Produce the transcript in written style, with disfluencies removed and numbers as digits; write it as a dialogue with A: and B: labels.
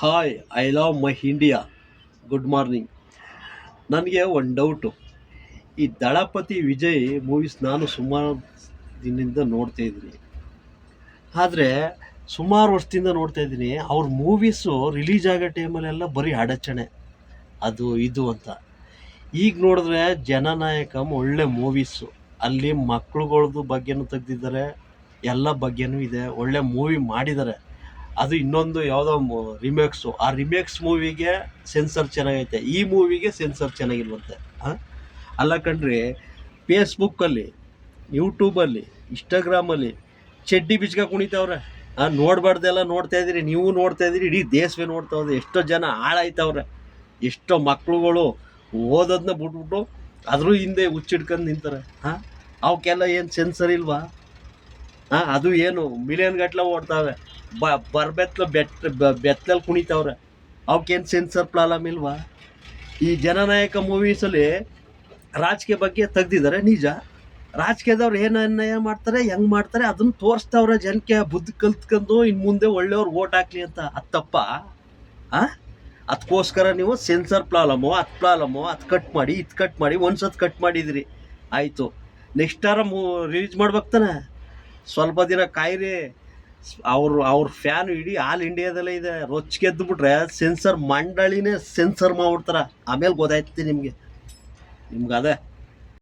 A: Hi, I love my India. Good morning. ನನಗೆ ಒಂದು doubt. ಈ ದಳಪತಿ ವಿಜಯ್ ಮೂವೀಸ್ ನಾನು ಸುಮಾರು ದಿನದಿಂದ ನೋಡ್ತಾ ಇದ್ದೀನಿ. ಆದರೆ ಸುಮಾರು ವರ್ಷದಿಂದ ನೋಡ್ತಾ ಇದ್ದೀನಿ. ಅವ್ರ ಮೂವೀಸು ರಿಲೀಸ್ ಆಗೋ ಟೈಮಲ್ಲೆಲ್ಲ ಬರೀ ಅಡಚಣೆ, ಅದು ಇದು ಅಂತ. ಈಗ ನೋಡಿದ್ರೆ ಜನನಾಯಕಂ ಒಳ್ಳೆ ಮೂವೀಸು. ಅಲ್ಲಿ ಮಕ್ಳುಗಳ್ದು ಬಗ್ಗೆನೂ ತೆಗ್ದಿದ್ದಾರೆ, ಎಲ್ಲ ಬಗ್ಗೆನೂ ಇದೆ. ಒಳ್ಳೆ ಮೂವಿ ಮಾಡಿದ್ದಾರೆ. ಅದು ಇನ್ನೊಂದು ಯಾವುದೋ ರಿಮೇಕ್ಸು. ಆ ರಿಮೇಕ್ಸ್ ಮೂವಿಗೆ ಸೆನ್ಸರ್ ಚೆನ್ನಾಗೈತೆ, ಈ ಮೂವಿಗೆ ಸೆನ್ಸರ್ ಚೆನ್ನಾಗಿಲ್ವಂತೆ. ಹಾಂ, ಅಲ್ಲ ಕಣ್ರಿ. ಫೇಸ್ಬುಕ್ಕಲ್ಲಿ, ಯೂಟ್ಯೂಬಲ್ಲಿ, ಇನ್ಸ್ಟಾಗ್ರಾಮಲ್ಲಿ ಚಡ್ಡಿ ಬಿಚ್ಕ ಕುಣಿತವ್ರೆ. ನೋಡಬಾರ್ದೆಲ್ಲ ನೋಡ್ತಾ ಇದ್ದೀರಿ, ನೀವು ನೋಡ್ತಾ ಇದ್ದೀರಿ, ಇಡೀ ದೇಶವೇ ನೋಡ್ತಾ ಹೋದ್ರೆ. ಎಷ್ಟೋ ಜನ ಹಾಳಾಯ್ತವ್ರೆ. ಎಷ್ಟೋ ಮಕ್ಳುಗಳು ಓದೋದನ್ನ ಬಿಟ್ಬಿಟ್ಟು ಅದ್ರ ಹಿಂದೆ ಹುಚ್ಚಿಡ್ಕೊಂಡು ನಿಂತಾರೆ. ಅವಕ್ಕೆಲ್ಲ ಏನು ಸೆನ್ಸರ್ ಇಲ್ವಾ? ಅದು ಏನು ಮಿಲಿಯನ್ ಗಟ್ಟಲೆ ಓಡ್ತಾವೆ. ಬರ್ಬೆತ್ಲ ಬೆತ್ತಲಲ್ಲಿ ಕುಣಿತಾವ್ರೆ. ಅವಕ್ಕೇನು ಸೆನ್ಸರ್ ಪ್ರಾಬ್ಲಮ್ ಇಲ್ವಾ? ಈ ಜನನಾಯಕ ಮೂವೀಸಲ್ಲಿ ರಾಜಕೀಯ ಬಗ್ಗೆ ತೆಗ್ದಿದ್ದಾರೆ ನಿಜ. ರಾಜಕೀಯದವ್ರು ಏನು ಅನ್ಯಾಯ ಮಾಡ್ತಾರೆ, ಹೆಂಗೆ ಮಾಡ್ತಾರೆ ಅದನ್ನು ತೋರಿಸ್ತಾವ್ರೆ. ಜನಕ್ಕೆ ಬುದ್ಧಿ ಕಲ್ತ್ಕೊಂಡು ಇನ್ನು ಮುಂದೆ ಒಳ್ಳೆಯವ್ರು ಓಟ್ ಹಾಕ್ಲಿ ಅಂತ. ಅದು ತಪ್ಪ? ಅದಕ್ಕೋಸ್ಕರ ನೀವು ಸೆನ್ಸರ್ ಪ್ರಾಬ್ಲಮ್ಮು, ಅದು ಕಟ್ ಮಾಡಿ, ಇದು ಕಟ್ ಮಾಡಿ. ಒಂದ್ಸತಿ ಕಟ್ ಮಾಡಿದಿರಿ, ಆಯಿತು. ನೆಕ್ಸ್ಟ್ ವಾರ ರಿಲೀಸ್ ಮಾಡ್ಬೇಕು ತಾನೆ. ಸ್ವಲ್ಪ ದಿನ ಕಾಯಿರಿ. ಅವ್ರ ಫ್ಯಾನ್ ಇಡೀ ಆಲ್ ಇಂಡಿಯಾದಲ್ಲೇ ಇದೆ. ರೊಚ್ಗೆದ್ದು ಬಿಟ್ರೆ ಸೆನ್ಸರ್ ಮಂಡಳಿನೇ ಸೆನ್ಸರ್ ಮಾಡ್ಬಿಡ್ತಾರೆ. ಆಮೇಲೆ ಗೊತ್ತಾಯ್ತು ನಿಮ್ಗೆ ಅದೇ